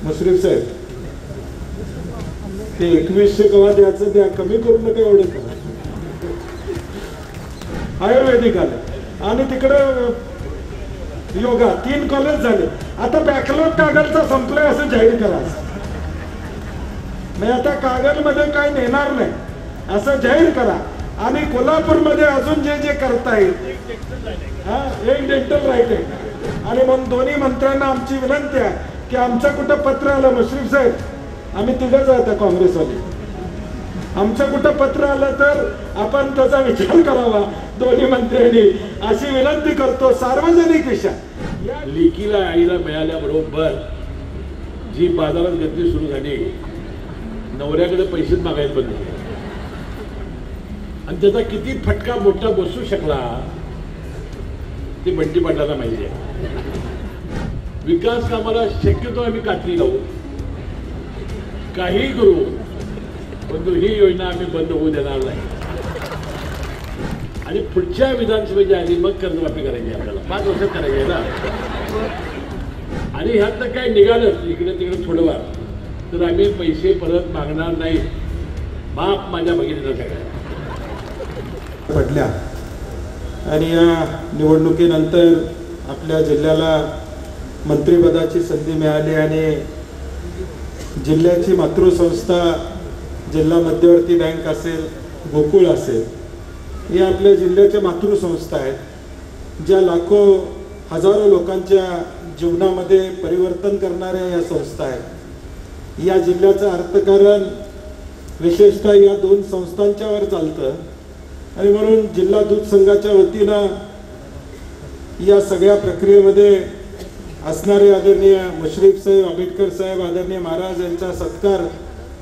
मुश्रीफ साहेब ते 2100 कवा द्यायचं द्या, कमी करू नका एवढं करा. आयुर्वेदिक आलं आणि तिकडे योगा 3 कॉलेज झाले. आता बॅकलॉग कागलचा संपलाय असं जाहीर करा. म्हणजे आता कागलमध्ये काय नेणार नाही असं जाहीर करा. आणि कोल्हापूरमध्ये अजून जे जे करता येईल, एक डेंटल राईट आहे. आणि म्हणून दोन्ही मंत्र्यांना आमची विनंती आहे की आमचं कुठं पत्र आलं, मुश्रीफ साहेब आम्ही तिघंच आहे काँग्रेसवाले, आमचं कुठं पत्र आलं तर आपण त्याचा विचार करावा दोन्ही मंत्र्यांनी, अशी विनंती करतो. सार्वजनिक विषय लेकीला आईला मिळाल्याबरोबर जी बाजारात गर्दी सुरू झाली, नवऱ्याकडे पैसेच मागायला बंद झाले आणि त्याचा किती फटका मोठा बसू शकला ते बंटी पाटलांना माहिती आहे. विकास कामाला शक्यतो आम्ही कात्री लावू, काही करू, परंतु ही योजना आम्ही बंद होऊ देणार नाही. आणि पुढच्या विधानसभेच्या आधी मग कर्जमाफी करायची, आपल्याला 5 वर्षात करायची आहे ना. आणि ह्यात तर काय निघालं इकडे तिकडे थोडंफार तर आम्ही पैसे परत मागणार नाही. बाप माझ्या भगिनीला सगळ्या पडल्या. आणि या निवडणुकीनंतर आपल्या जिल्ह्याला मंत्रिपदाची संधी मिळाली आणि जिल्ह्याची मातृसंस्था जिल्हा मध्यवर्ती बँक असेल, गोकुळ असेल, हे आपल्या जिल्ह्याच्या मातृसंस्था आहेत, ज्या लाखो हजारो लोकांच्या जीवनामध्ये परिवर्तन करणाऱ्या या संस्था आहेत. या जिल्ह्याचं अर्थकारण विशेषतः या 2 संस्थांच्यावर चालतं. आणि म्हणून जिल्हा दूध संघाच्या वतीनं या सगळ्या प्रक्रियेमध्ये असणारे आदरणीय मुश्रीफ साहेब, आंबेडकर साहेब, आदरणीय महाराज यांचा सत्कार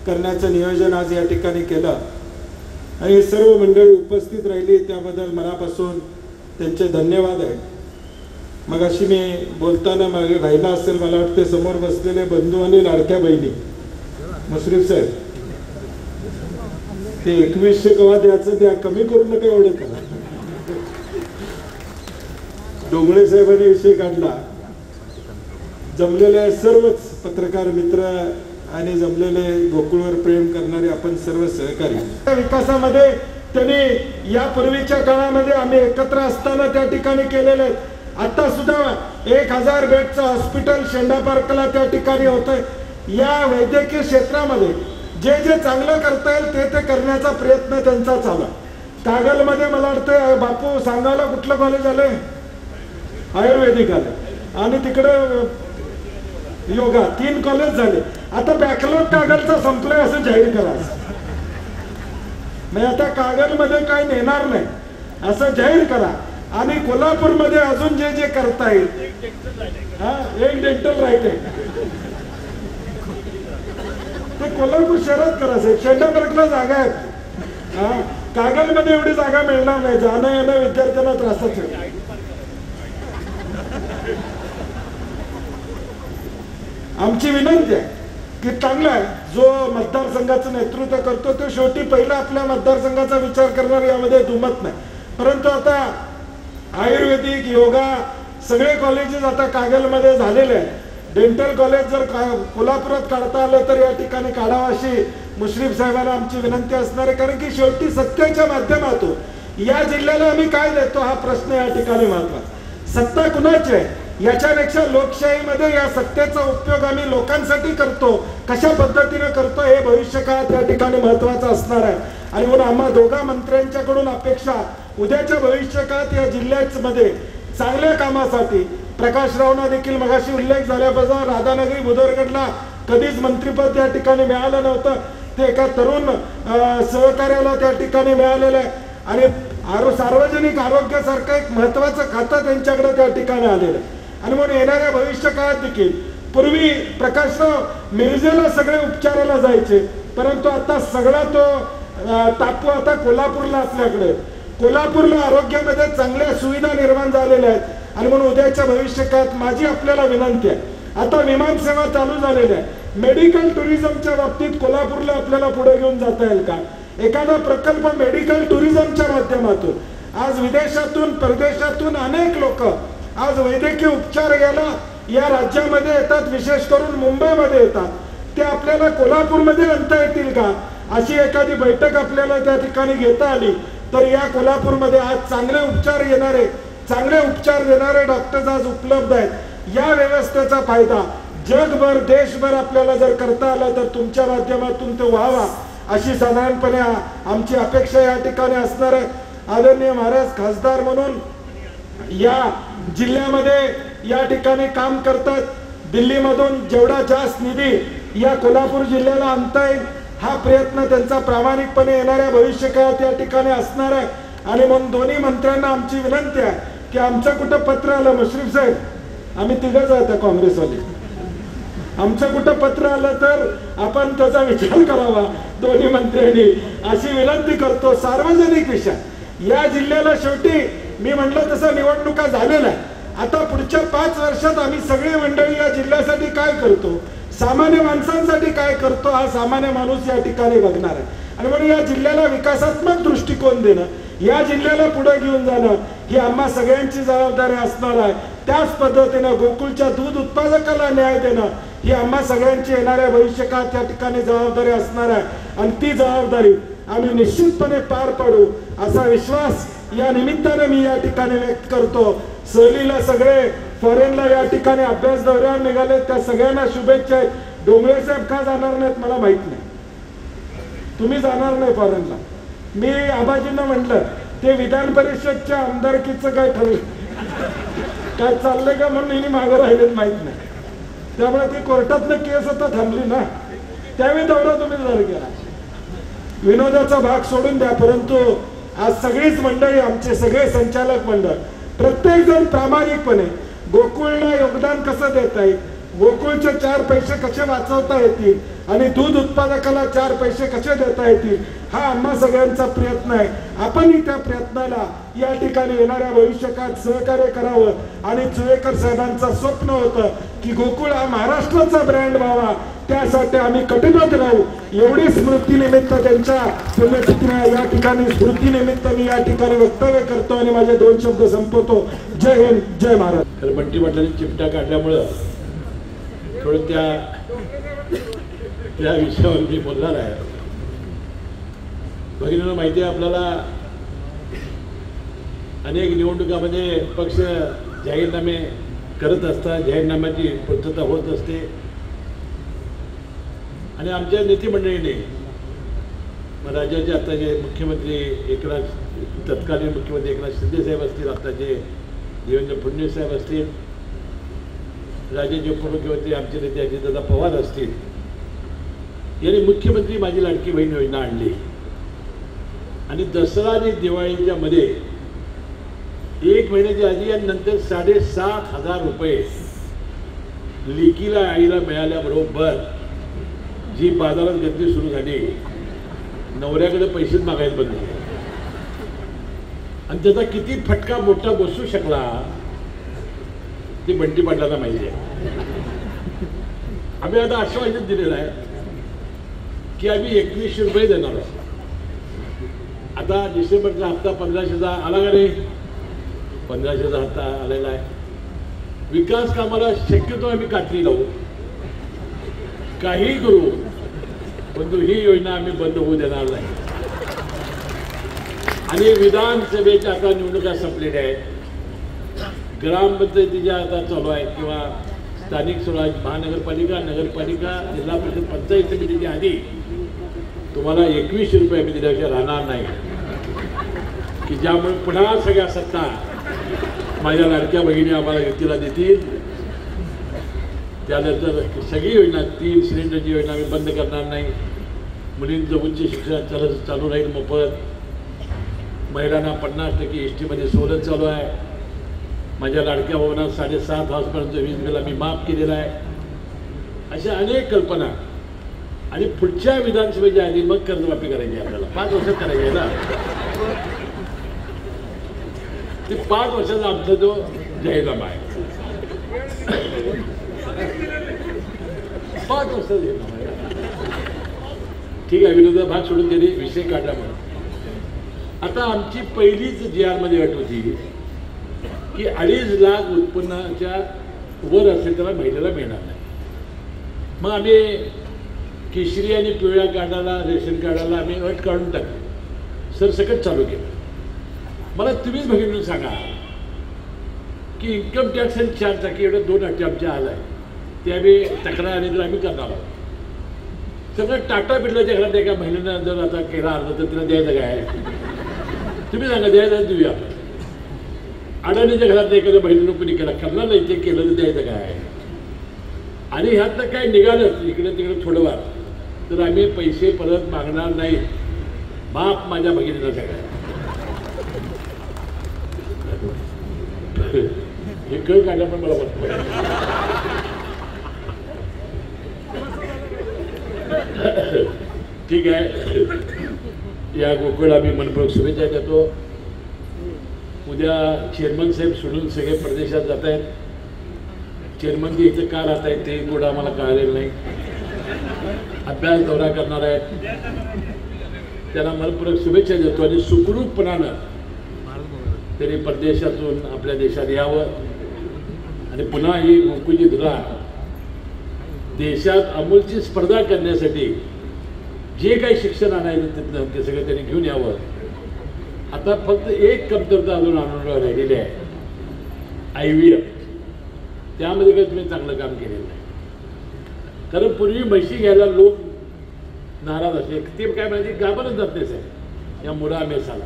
करण्याचं नियोजन आज या ठिकाणी केलं. आणि सर्व मंडळी उपस्थित राहिली त्याबद्दल मनापासून त्यांचे धन्यवाद आहे. मग अशी मी बोलताना मागे राहिला असेल, मला वाटते समोर बसलेले बंधू आणि लाडक्या बहिणी, मुश्रीफ साहेब ते 2100 कवा द्यायचं द्या, कमी करू नका एवढं करा. डोंगळे साहेबांनी विषय काढला. जमलेले सर्वच पत्रकार मित्र आणि जमलेले गोकुळवर प्रेम करणारे आपण सर्व सहकारी विकासामध्ये त्यांनी यापूर्वीच्या काळामध्ये आम्ही एकत्र असताना त्या ठिकाणी केलेले आहेत. आता सुद्धा 1000 बेडचं हॉस्पिटल शेंडा पार्कला त्या ठिकाणी होतंय. या वैद्यकीय क्षेत्रामध्ये जे जे चांगलं करता येईल ते करण्याचा प्रयत्न त्यांचा चालू आहे. कागलमध्ये मला वाटतं बापू सांगायला कुठलं कॉलेज आलंय, आयुर्वेदिक आलं आणि तिकडे योगा 3 कॉलेज झाले. आता बॅकलॉग कागलचा संपलाय असं जाहीर करा. म्हणजे आता कागलमध्ये काय नेणार नाही असं जाहीर करा. आणि कोल्हापूरमध्ये अजून जे जे करता येईल, एक डेंटल राईट आहे ते कोल्हापूर शहरात करायचं. शेंडा पार्कला जागा आहेत, कागलमध्ये एवढी जागा मिळणार नाही. जाणं येणं विद्यार्थ्यांना त्रासच आहे. आमची विनंती आहे की चांगला आहे जो मतदारसंघाचं नेतृत्व करतो तो शेवटी पहिला आपल्या मतदारसंघाचा विचार करणार, यामध्ये दुमत नाही. परंतु आता आयुर्वेदिक, योगा सगळे कॉलेजेस आता कागलमध्ये झालेले आहेत. डेंटल कॉलेज जर कोल्हापुरात काढता आलं तर या ठिकाणी काढावं अशी मुश्रीफ साहेबांना आमची विनंती असणार आहे. कारण की शेवटी सत्तेच्या माध्यमातून या जिल्ह्याला आम्ही काय देतो हा प्रश्न या ठिकाणी महत्त्वाचा. सत्ता कुणाची आहे याच्यापेक्षा लोकशाहीमध्ये या सत्तेचा उपयोग आम्ही लोकांसाठी करतो, कशा पद्धतीने करतो हे भविष्यकाळात या ठिकाणी महत्त्वाचं असणार आहे. आणि म्हणून आम्हा दोघा मंत्र्यांच्याकडून अपेक्षा उद्याच्या भविष्यकाळात या जिल्ह्यामध्ये चांगल्या कामासाठी प्रकाशरावना देखील मगाशी उल्लेख झाल्यापासून राधानगरी बुधरगडला कधीच मंत्रिपद त्या ठिकाणी मिळालं नव्हतं, ते एका तरुण सहकार्याला त्या ठिकाणी मिळालेलं आहे. आणि सार्वजनिक आरोग्यासारखं एक महत्त्वाचं खातं त्यांच्याकडे त्या ठिकाणी आलेलं आहे. आणि म्हणून येणाऱ्या भविष्य काळात देखील पूर्वी प्रकाशराव मिरजेला सगळे उपचाराला जायचे, परंतु आता सगळा तो टापू आता कोल्हापूरला आपल्याकडे. कोल्हापूरला आरोग्यामध्ये चांगल्या सुविधा निर्माण झालेल्या आहेत. आणि म्हणून उद्याच्या भविष्य काळात माझी आपल्याला विनंती आहे, आता विमान सेवा चालू झालेली आहे, मेडिकल टुरिझमच्या बाबतीत कोल्हापूरला आपल्याला पुढे घेऊन जाता येईल का? एखादा प्रकल्प मेडिकल टुरिझमच्या माध्यमातून आज विदेशातून परदेशातून अनेक लोक आज वैद्यकीय उपचार घ्यायला या राज्यामध्ये येतात, विशेष करून मुंबईमध्ये येतात, ते आपल्याला कोल्हापूरमध्ये आणता येतील का? अशी एखादी बैठक आपल्याला त्या ठिकाणी घेता आली तर या कोल्हापूरमध्ये आज चांगले उपचार घेणारे, चांगले उपचार देणारे डॉक्टर्स आज उपलब्ध आहेत। या व्यवस्थेचा फायदा जगभर देशभर आपल्याला जर करता आला तर तुमच्या माध्यमातून तो व्हावा अशी साधारणपणे आमची अपेक्षा या ठिकाणी असणार आहे। आदरणीय महाराज खासदार म्हणून या जिल्ह्यामध्ये या ठिकाणी काम करतात। दिल्लीमधून जेवढा जास्त निधी या कोल्हापूर जिल्ह्याला आणता येईल हा प्रयत्न त्यांचा प्रामाणिकपणे येणाऱ्या भविष्यकाळात या ठिकाणी असणार आहे। आणि म्हणून दोन्ही मंत्र्यांना आमची विनंती आहे की आमचं कुठं पत्र आलं, मुश्रीफ साहेब, आम्ही तिघच आहोत काँग्रेसवाले, आमचं कुठं पत्र आलं तर आपण त्याचा विचार करावा दोन्ही मंत्र्यांनी, अशी विनंती करतो। सार्वजनिक विषय या जिल्ह्याला शेवटी मी म्हटलं तसं निवडणुका झालेल्या आहे, आता पुढच्या 5 वर्षात आम्ही सगळी मंडळी या जिल्ह्यासाठी काय करतो, सामान्य माणसांसाठी काय करतो, हा सामान्य माणूस या ठिकाणी बघणार आहे। आणि म्हणून या जिल्ह्याला विकासात्मक दृष्टिकोन देणं, या जिल्ह्याला पुढे घेऊन जाणं ही आम्हा सगळ्यांची जबाबदारी असणार आहे। त्याच पद्धतीनं गोकुळच्या दूध उत्पादकाला न्याय देणं ही आम्हा सगळ्यांची येणाऱ्या भविष्यकाळात या ठिकाणी जबाबदारी असणार आहे आणि ती जबाबदारी आम्ही निश्चितपणे पार पाडू असा विश्वास या निमित्ताने मी या ठिकाणी व्यक्त करतो। सहलीला सगळे फॉरेनला या ठिकाणी अभ्यास दौऱ्यावर निघाले, त्या सगळ्यांना शुभेच्छा आहेत। डोंगरे साहेब का जाणार नाहीत मला माहित नाही, तुम्ही जाणार नाही फॉरेनला, मी आबाजींना म्हटलं ते विधान परिषदच्या आमदारकीचं काय ठरलं काय चाललंय का म्हणून हिने मागं राहिलेत माहित नाही, त्यामुळे ती कोर्टातनं केस आता थांबली ना, त्यावेळी दौरा तुम्ही जर केला। विनोदाचा भाग सोडून द्या, परंतु आज सगळीच मंडळी, आमचे सगळे संचालक मंडळ, प्रत्येक जण प्रामाणिकपणे गोकुळला योगदान कसं देता येईल, गोकुळचे 4 पैसे कसे वाचवता येतील आणि दूध उत्पादकाला 4 पैसे कसे देता येतील हा आम्हा सगळ्यांचा प्रयत्न आहे। आपणही त्या प्रयत्नाला या ठिकाणी येणाऱ्या भविष्यकाळात सहकार्य करावं। आणि जुवेकर साहेबांचं स्वप्न होतं की गोकुळ हा महाराष्ट्राचा ब्रँड व्हावा, त्यासाठी आम्ही कटिबद्ध राहू। एवढी स्मृतीनिमित्त, त्यांच्या पुण्यतिथीने या ठिकाणी स्मृतीनिमित्त मी या ठिकाणी वक्तव्य करतो आणि माझे 2 शब्द संपवतो। जय हिंद, जय महाराज। तर बंटी पाटलांनी चिमटा काढल्यामुळं थोडं त्या विषयावर मी बोलणार आहे। भगिनींना माहिती आहे आपल्याला अनेक निवडणुकामध्ये पक्ष जाहीरनामे करत असतात, जाहीरनाम्याची पूर्तता होत असते आणि आमच्या नेते मंडळीने राज्याचे आताचे मुख्यमंत्री तत्कालीन मुख्यमंत्री एकनाथ शिंदे साहेब असतील, आताचे देवेंद्र फडणवीस साहेब असतील, राज्याचे उपमुख्यमंत्री आमचे नेते अजितदादा पवार असतील, यांनी मुख्यमंत्री माझी लाडकी बहीण योजना आणली आणि दसरा आणि दिवाळीच्या मध्ये 1 महिन्याच्या आधी आणि नंतर 7,500 रुपये लेकीला आईला मिळाल्याबरोबर जी बाजारात गर्दी सुरू झाली, नवऱ्याकडे पैसेच मागायला बंद झाले आणि त्याचा किती फटका मोठा बसू शकला ते बंटी पाटलांना माहिती आहे। आम्ही आता आश्वासन दिलेलं आहे की आम्ही 2100 रुपये देणार आहोत। आता डिसेंबरचा हप्ता 1500चा आला का रे, 1500चा हप्ता आलेला आहे। विकास कामाला शक्यतो आम्ही कात्री लावू, काही करू, परंतु ही योजना आम्ही बंद होऊ देणार नाही। आणि विधानसभेच्या आता निवडणुका संपलेल्या आहेत, ग्रामपंचायतीच्या आता चालू आहेत किंवा स्थानिक स्वराज्य महानगरपालिका, नगरपालिका, जिल्हा परिषद, पंचायत समितीच्या आधी तुम्हाला 2100 रुपये आम्ही दिल्याशिवाय राहणार नाही, की ज्यामुळे पुन्हा सगळ्या सत्ता माझ्या लाडक्या भगिनी आम्हाला व्यक्तीला देतील। त्यानंतर सगळी योजना, 3 सिलेंडरची योजना आम्ही बंद करणार नाही, मुलींचं उच्च शिक्षण चालू राहील मोफत, महिलांना 50% ST सवलत चालू आहे, माझ्या लाडक्या भवनात 7.5 हॉर्सपर्यंत वीज बिल आम्ही माफ केलेलं आहे। अशा अनेक कल्पना आणि पुढच्या विधानसभेच्या आधी मग कर्जमाफी करायची आहे आपल्याला, 5 वर्षात करायची आहे ना, ते 5 वर्षाचा आमचा जो जाहीरनामा आहे, 5 वर्षाचा जाहीरनामा आहे। ठीक आहे, विरोधात भाग सोडून त्यांनी विषय काढला म्हणून आता आमची पहिलीच GR मध्ये अट होती की 2.5 लाख उत्पन्नाच्या वर असेल त्याला महिलेला मिळणार नाही. मग आम्ही केशरी आणि पिवळ्या कार्डाला रेशन कार्डाला आम्ही अट काढून टाकली, सरसकट चालू केलं. मला तुम्हीच बघितलं सांगा की इन्कम टॅक्स आणि 4 चाकी एवढं 2 अटी आमच्या आला आहे, ते आम्ही तक्रार आली तर आम्ही करणार आहोत. सगळं टाटा बिर्लाच्या घरात एका महिन्यानं जर आता केला अर्ज तर तिला द्यायचं काय? तुम्ही सांगा, द्यायचं देऊया आपण. अडाणीच्या घरात एखाद्या महिन्यानं कुणी केला, करणार नाही, ते केलं तर द्यायचं काय? आणि ह्यातनं काय निघालं इकडे तिकडे थोडंफार तर आम्ही पैसे परत मागणार नाही. बाप माझ्या भगिनीला सगळ्या हे कळ काढलं पण मला वाटतं. ठीक आहे, या गोकुळ आम्ही मनपूर्वक शुभेच्छा देतो. उद्या चेअरमन साहेब सोडून सगळे प्रदेशात जात आहेत. चेअरमन जे इथं का राहत आहेत ते कुठं आम्हाला कळलेलं नाही. अभ्यास दौरा करणार आहेत, त्यांना मनपूर्वक शुभेच्छा देतो आणि सुखरूपपणानं तरी परदेशातून आपल्या देशात यावं आणि पुन्हा ही गोकुळची धुरा देशात अमूलची स्पर्धा करण्यासाठी जे काही शिक्षण आणायचं तिथनं ते सगळं त्यांनी घेऊन यावं. आता फक्त एक कमतरता अजून आणून राहिलेली आहे, IVF. त्यामध्ये काही तुम्ही चांगलं काम केलेलं नाही. कारण पूर्वी म्हशी घ्यायला लोक नाराज असे, ते काय म्हणजे गाभरच जात नाही साहेब या मुरा मेसाला.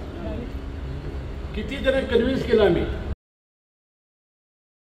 किती त्यांना कन्व्हिन्स केलं आम्ही